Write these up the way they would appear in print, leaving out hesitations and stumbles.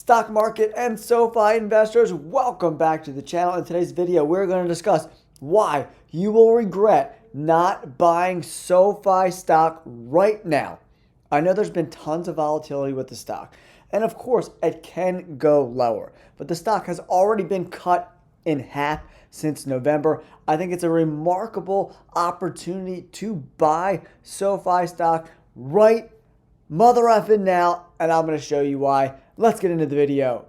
Stock market and SoFi investors, welcome back to the channel. In today's video, we're going to discuss why you will regret not buying SoFi stock right now. I know there's been tons of volatility with the stock, and of course, it can go lower, but the stock has already been cut in half since November. I think it's a remarkable opportunity to buy SoFi stock right mother effing now, and I'm going to show you why. Let's get into the video.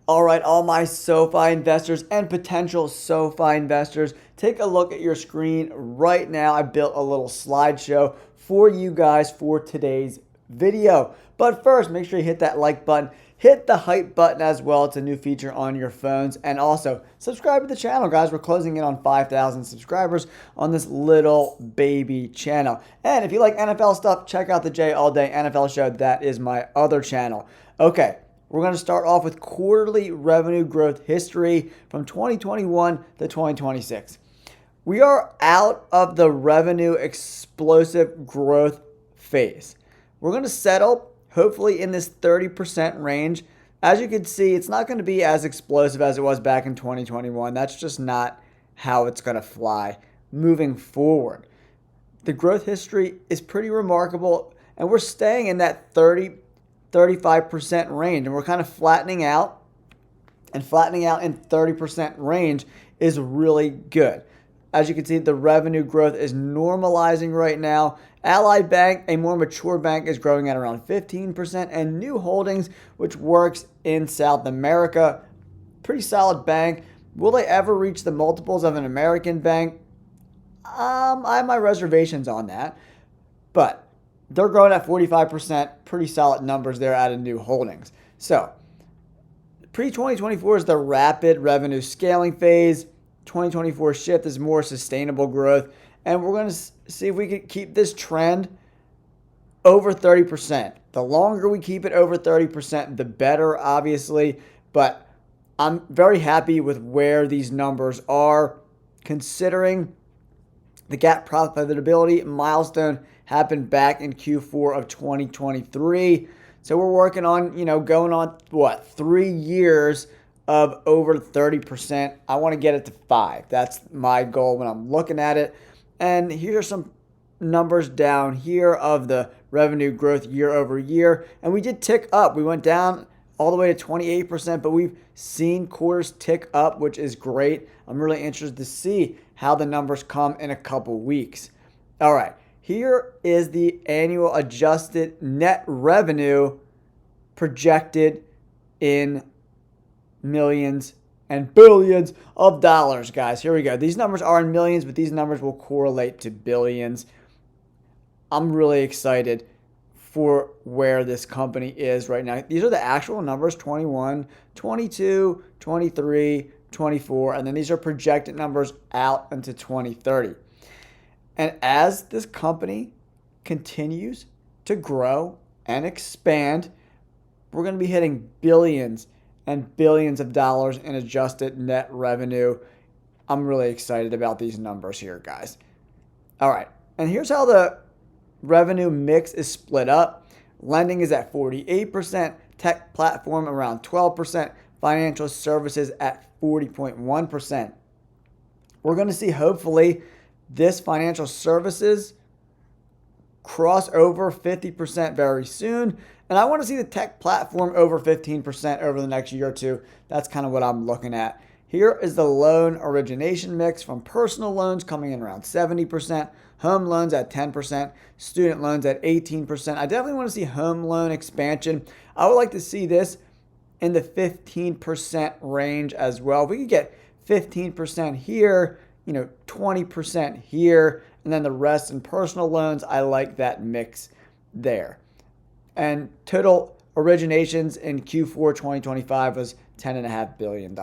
All right, all my SoFi investors and potential SoFi investors, take a look at your screen right now. I built a little slideshow for you guys for today's video. But first, make sure you hit that like button. Hit the hype button as well. It's a new feature on your phones. And also, subscribe to the channel, guys. We're closing in on 5,000 subscribers on this little baby channel. And if you like NFL stuff, check out the Jay All Day NFL Show. That is my other channel. Okay, we're going to start off with quarterly revenue growth history from 2021 to 2026. We are out of the revenue explosive growth phase. We're going to settle hopefully in this 30% range. As you can see, it's not going to be as explosive as it was back in 2021. That's just not how it's going to fly moving forward. The growth history is pretty remarkable, and we're staying in that 35% range, and we're kind of flattening out, and flattening out in 30% range is really good. As you can see, the revenue growth is normalizing right now. Ally Bank, a more mature bank, is growing at around 15%, and New Holdings, which works in South America, pretty solid bank. Will they ever reach the multiples of an American bank? I have my reservations on that, but they're growing at 45%, pretty solid numbers there out of New Holdings. So, pre-2024 is the rapid revenue scaling phase. 2024 shift is more sustainable growth, and we're going to see if we can keep this trend over 30%. The longer we keep it over 30%, the better, obviously, but I'm very happy with where these numbers are, considering the GAAP profitability milestone happened back in Q4 of 2023. So we're working on, going on, 3 years of over 30%. I want to get it to 5. That's my goal when I'm looking at it. And here are some numbers down here of the revenue growth year over year. And we did tick up. We went down all the way to 28%, but we've seen quarters tick up, which is great. I'm really interested to see how the numbers come in a couple weeks. All right, here is the annual adjusted net revenue projected in millions and billions of dollars, guys. Here we go. These numbers are in millions, but these numbers will correlate to billions. I'm really excited for where this company is right now. These are the actual numbers: 21, 22, 23, 24, and then these are projected numbers out into 2030. And as this company continues to grow and expand, we're going to be hitting billions and billions of dollars in adjusted net revenue. I'm really excited about these numbers here, guys. All right, and here's how the revenue mix is split up. Lending is at 48%, tech platform around 12%, financial services at 40.1%. We're going to see, hopefully, this financial services cross over 50% very soon. And I want to see the tech platform over 15% over the next year or two. That's kind of what I'm looking at. Here is the loan origination mix, from personal loans coming in around 70%, home loans at 10%, student loans at 18%. I definitely want to see home loan expansion. I would like to see this in the 15% range as well. If we could get 15% here, 20% here, and then the rest in personal loans, I like that mix there. And total originations in Q4 2025 was $10.5 billion.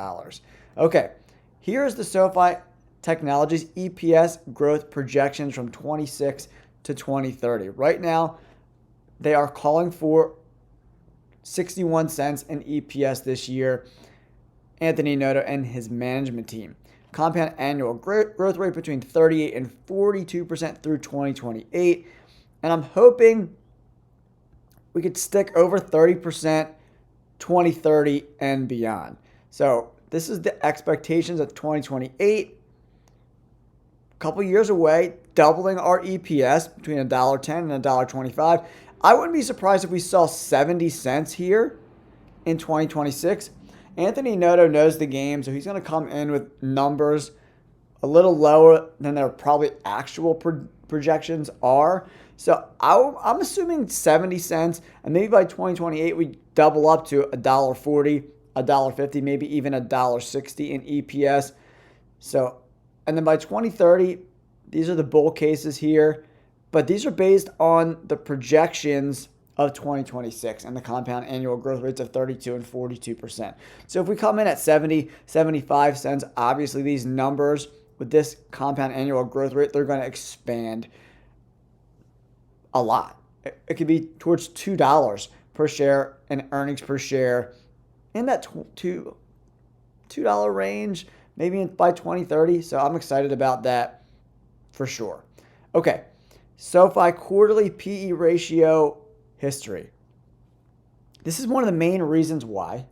Okay, here's the SoFi Technologies EPS growth projections from 26 to 2030. Right now, they are calling for 61 cents in EPS this year. Anthony Noto and his management team. Compound annual growth rate between 38 and 42% through 2028. And I'm hoping we could stick over 30% 2030 and beyond. So this is the expectations of 2028. A couple years away, doubling our EPS between $1.10 and $1.25. I wouldn't be surprised if we saw 70 cents here in 2026. Anthony Noto knows the game, so he's going to come in with numbers a little lower than their probably actual projections are. So I'm assuming 70 cents, and maybe by 2028 we double up to $1.40, $1.50, maybe even $1.60 in EPS. So, and then by 2030, these are the bull cases here, but these are based on the projections of 2026 and the compound annual growth rates of 32 and 42%. So if we come in at 70, 75 cents, obviously these numbers with this compound annual growth rate, they're going to expand a lot. It could be towards $2 per share and earnings per share in that $2 range, maybe by 2030. So I'm excited about that for sure. Okay, SoFi quarterly PE ratio history. This is one of the main reasons why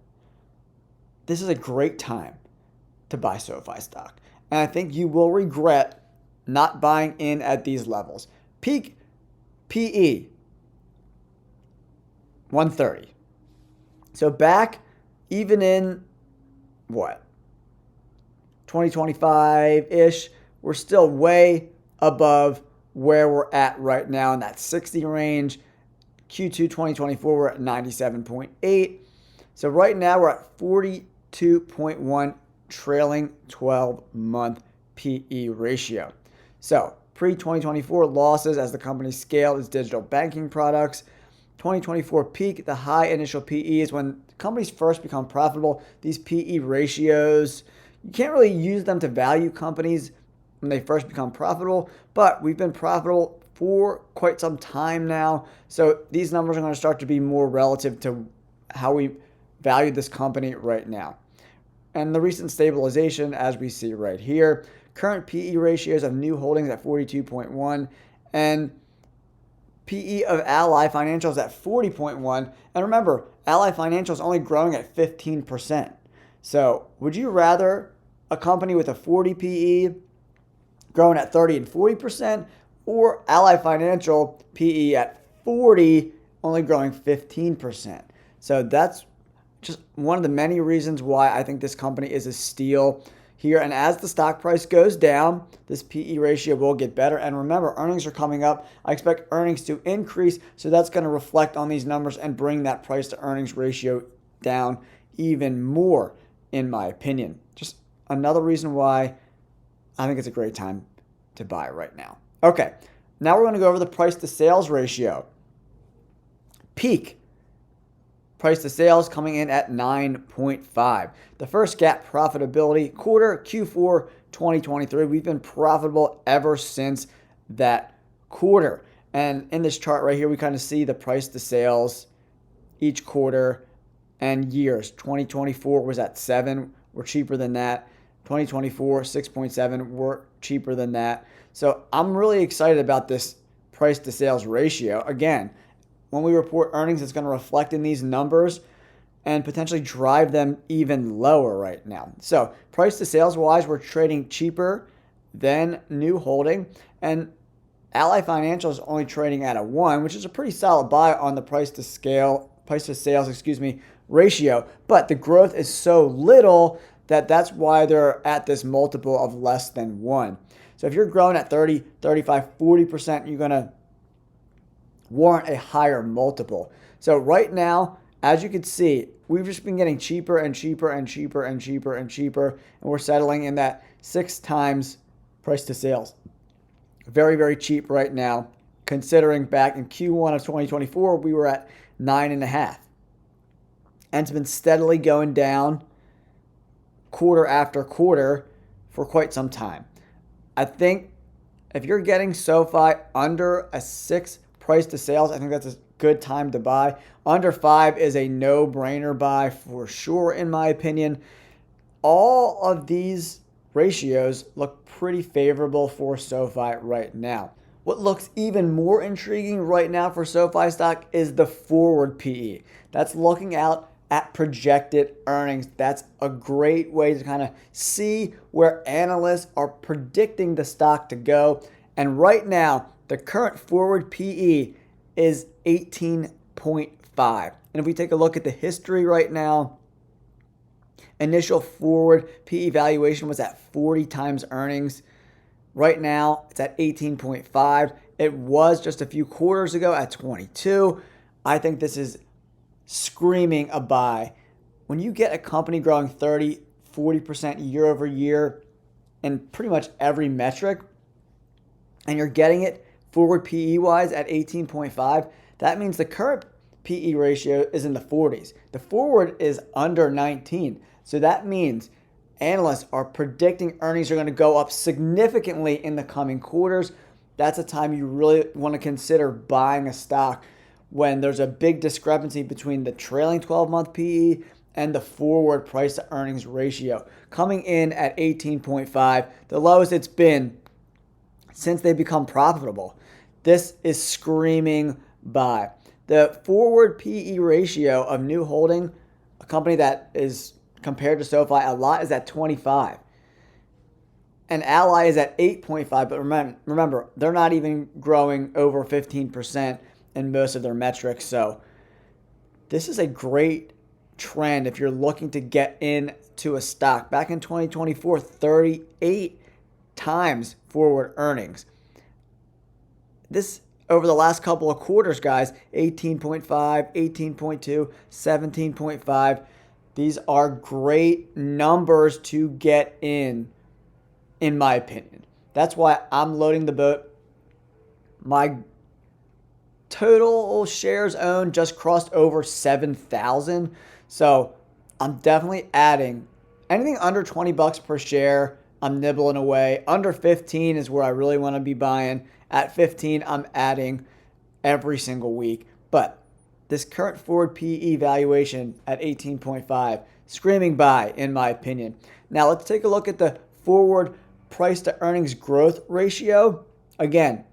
this is a great time to buy SoFi stock. And I think you will regret not buying in at these levels. Peak PE, 130. So back even in what? 2025-ish, we're still way above where we're at right now in that 60 range. Q2 2024, we're at 97.8. So right now we're at 42.1 trailing 12-month PE ratio. So pre-2024 losses as the company scaled its digital banking products. 2024 peak, the high initial PE is when companies first become profitable. These PE ratios, you can't really use them to value companies when they first become profitable, but we've been profitable for quite some time now. So these numbers are going to start to be more relative to how we value this company right now. And the recent stabilization, as we see right here, current PE ratios of new holdings at 42.1 and PE of Ally Financial is at 40.1. And remember, Ally Financial is only growing at 15%. So would you rather a company with a 40 PE growing at 30 and 40%, or Ally Financial PE at 40 only growing 15%? So that's just one of the many reasons why I think this company is a steal here. And as the stock price goes down, this PE ratio will get better. And remember, earnings are coming up. I expect earnings to increase, so that's going to reflect on these numbers and bring that price to earnings ratio down even more, in my opinion. Just another reason why I think it's a great time to buy right now. Okay, now we're going to go over the price to sales ratio. Peak price to sales coming in at 9.5. The first GAAP profitability quarter, Q4 2023. We've been profitable ever since that quarter. And in this chart right here, we kind of see the price to sales each quarter and years. 2024 was at 7. We're cheaper than that. 2024, 6.7. We're cheaper than that. So I'm really excited about this price to sales ratio. Again, when we report earnings, it's going to reflect in these numbers and potentially drive them even lower right now. So price to sales wise, we're trading cheaper than new holding, and Ally Financial is only trading at a 1, which is a pretty solid buy on the price to sales ratio. But the growth is so little that that's why they're at this multiple of less than 1. So if you're growing at 30, 35, 40%, you're going to warrant a higher multiple. So right now, as you can see, we've just been getting cheaper and cheaper and cheaper and cheaper and cheaper, and we're settling in that 6 times price to sales. Very, very cheap right now, considering back in Q1 of 2024, we were at 9.5. And it's been steadily going down quarter after quarter for quite some time. I think if you're getting SoFi under a 6 price to sales, I think that's a good time to buy. Under 5 is a no-brainer buy for sure, in my opinion. All of these ratios look pretty favorable for SoFi right now. What looks even more intriguing right now for SoFi stock is the forward PE. That's looking out at projected earnings. That's a great way to kind of see where analysts are predicting the stock to go. And right now, the current forward PE is 18.5. And if we take a look at the history right now, initial forward PE valuation was at 40 times earnings. Right now, it's at 18.5. It was just a few quarters ago at 22. I think this is screaming a buy. When you get a company growing 30, 40% year over year in pretty much every metric, and you're getting it forward PE wise at 18.5, that means the current PE ratio is in the 40s. The forward is under 19. So that means analysts are predicting earnings are going to go up significantly in the coming quarters. That's a time you really want to consider buying a stock when there's a big discrepancy between the trailing 12-month PE and the forward price to earnings ratio. Coming in at 18.5, the lowest it's been since they become profitable. This is screaming buy. The forward PE ratio of New Holding, a company that is compared to SoFi a lot, is at 25. And Ally is at 8.5, but remember, they're not even growing over 15% in most of their metrics. So this is a great trend if you're looking to get into a stock. Back in 2024, 38 times forward earnings. This over the last couple of quarters, guys, 18.5, 18.2, 17.5. These are great numbers to get in my opinion. That's why I'm loading the boat. My total shares owned just crossed over 7,000. So I'm definitely adding anything under 20 bucks per share. I'm nibbling away. Under 15 is where I really want to be buying. At 15, I'm adding every single week. But this current forward PE valuation at 18.5, screaming buy in my opinion. Now let's take a look at the forward price to earnings growth ratio. Again,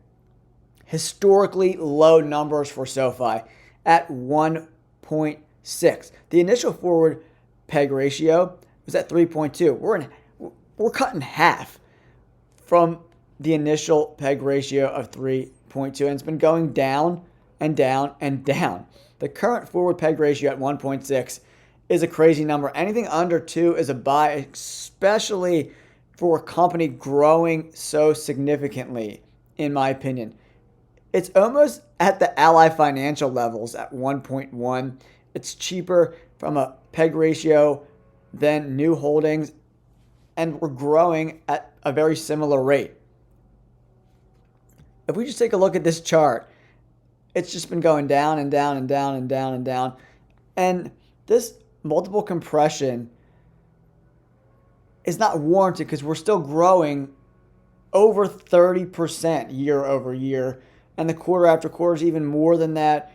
historically low numbers for SoFi at 1.6. The initial forward peg ratio was at 3.2. We're cutting half from the initial peg ratio of 3.2, and it's been going down and down and down. The current forward peg ratio at 1.6 is a crazy number. Anything under 2 is a buy, especially for a company growing so significantly, in my opinion. It's almost at the Ally Financial levels at 1.1. It's cheaper from a peg ratio than New Holdings, and we're growing at a very similar rate. If we just take a look at this chart, it's just been going down and down and down and down and down. And this multiple compression is not warranted because we're still growing over 30% year over year. And the quarter after quarter is even more than that.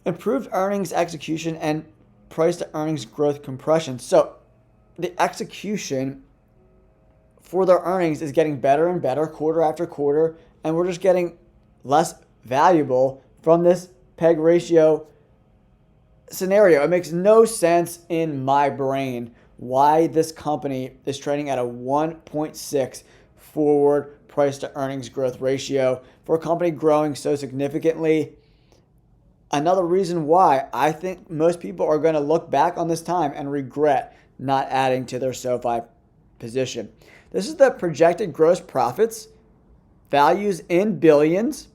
Improved earnings execution and price to earnings growth compression. So the execution for their earnings is getting better and better quarter after quarter. And we're just getting less valuable from this peg ratio scenario. It makes no sense in my brain why this company is trading at a 1.6 forward price to earnings growth ratio for a company growing so significantly. Another reason why I think most people are going to look back on this time and regret not adding to their SoFi position. This is the projected gross profits, values in billions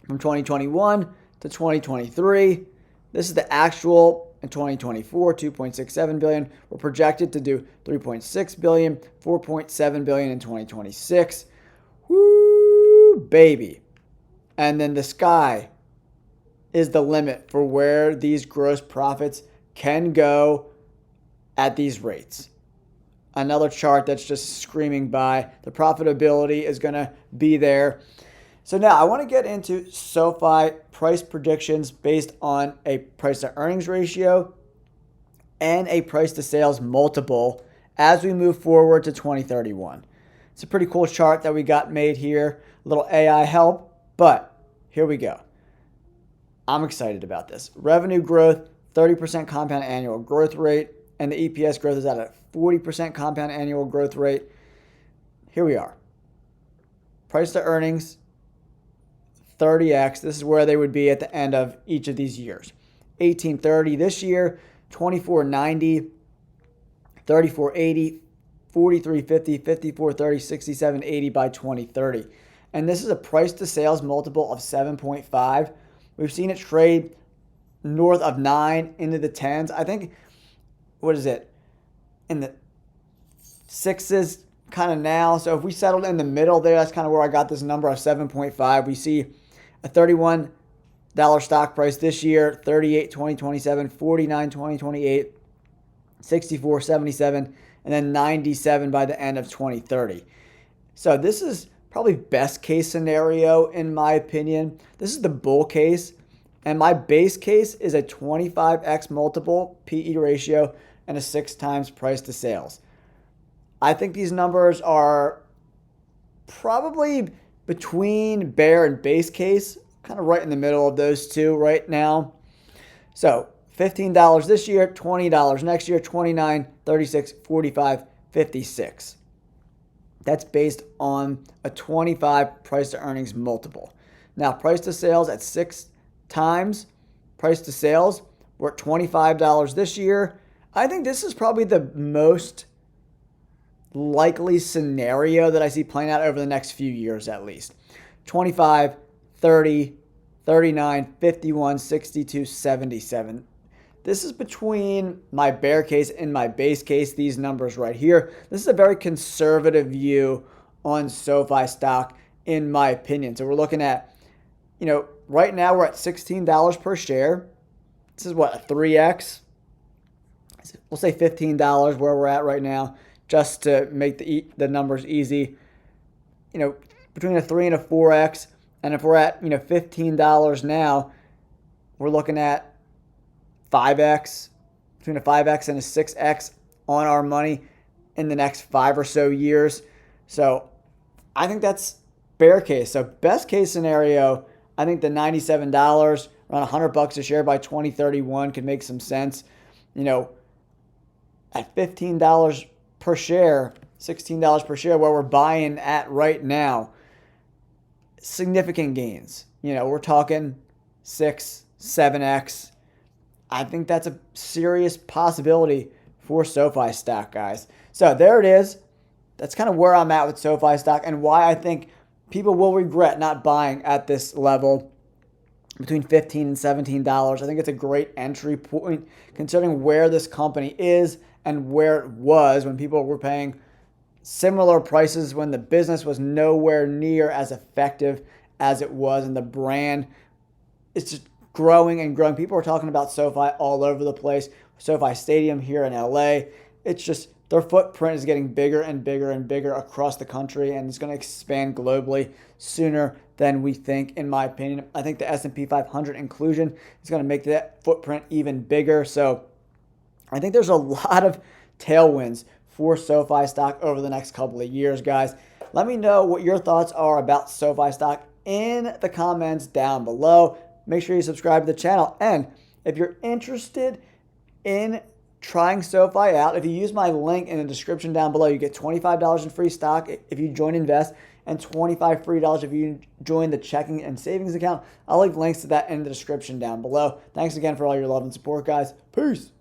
from 2021 to 2023. This is the actual in 2024, 2.67 billion. We're projected to do 3.6 billion, 4.7 billion in 2026. Woo, baby. And then the sky is the limit for where these gross profits can go at these rates. Another chart that's just screaming by. The profitability is going to be there. So now I want to get into SoFi price predictions based on a price to earnings ratio and a price to sales multiple as we move forward to 2031. It's a pretty cool chart that we got made here. A little AI help, but here we go. I'm excited about this. Revenue growth 30% compound annual growth rate, and the EPS growth is at a 40% compound annual growth rate. Here we are. Price to earnings, 30x. This is where they would be at the end of each of these years. 1830 this year, 2490, 3480, 4350, 5430, 6780 by 2030. And this is a price to sales multiple of 7.5. We've seen it trade north of 9 into the 10s. I think, what is it? In the 6s kind of now. So if we settled in the middle there, that's kind of where I got this number of 7.5. We see a $31 stock price this year, 38 2027, 49 2028, 64 77, and then 97 by the end of 2030. So this is probably best case scenario in my opinion. This is the bull case, and my base case is a 25x multiple PE ratio and a 6 times price to sales. I think these numbers are probably between bear and base case, kind of right in the middle of those two right now. So $15 this year, $20 next year, 29, 36, 45, 56. That's based on a 25 price to earnings multiple. Now, price to sales at 6 times price to sales, we're at $25 this year. I think this is probably the most likely scenario that I see playing out over the next few years at least. 25, 30, 39, 51, 62, 77. This is between my bear case and my base case, these numbers right here. This is a very conservative view on SoFi stock, in my opinion. So we're looking at, right now we're at $16 per share. This is what, a 3x? We'll say $15 where we're at right now, just to make the numbers easy. Between a 3 and a 4x. And if we're at, $15 now, we're looking at 5x, between a 5x and a 6x on our money in the next 5 or so years. So I think that's bear case. So best case scenario, I think the $97, around $100 a share by 2031 could make some sense. At $15 per share, $16 per share, where we're buying at right now, significant gains. We're talking 6, 7x. I think that's a serious possibility for SoFi stock, guys. So there it is. That's kind of where I'm at with SoFi stock and why I think people will regret not buying at this level between $15 and $17. I think it's a great entry point considering where this company is and where it was when people were paying similar prices when the business was nowhere near as effective as it was, and the brand is just growing and growing. People are talking about SoFi all over the place. SoFi Stadium here in LA. It's just their footprint is getting bigger and bigger and bigger across the country, and it's going to expand globally sooner than we think, in my opinion. I think the S&P 500 inclusion is going to make that footprint even bigger. So I think there's a lot of tailwinds for SoFi stock over the next couple of years, guys. Let me know what your thoughts are about SoFi stock in the comments down below. Make sure you subscribe to the channel. And if you're interested in trying SoFi out, if you use my link in the description down below, you get $25 in free stock if you join Invest and $25 free if you join the checking and savings account. I'll leave links to that in the description down below. Thanks again for all your love and support, guys. Peace.